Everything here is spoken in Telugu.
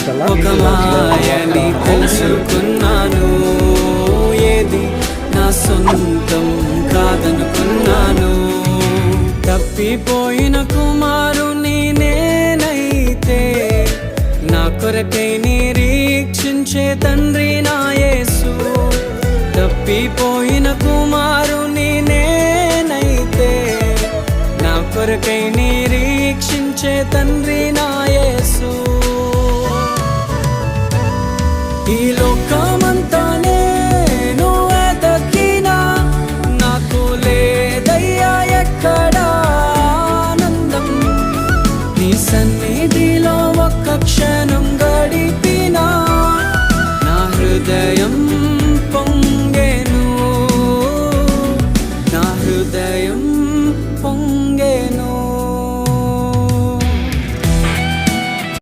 ఒక మాయని తెలుసుకున్నాను, ఏది నా సొంతం కాదనుకున్నాను. తప్పిపోయిన కుమారుని నేనైతే, నా కొరకై నిరీక్షించే తండ్రి నా యేసు. తప్పిపోయిన కుమారుని నేనైతే, నా కొరకై నిరీక్షించే తండ్రి నా యేసు. ఈ లోకమంతా నేను వెతకినా, నాకు లేదయ్యా ఎక్కడా ఆనందం. నీ సన్నిధిలో ఒక్క క్షణం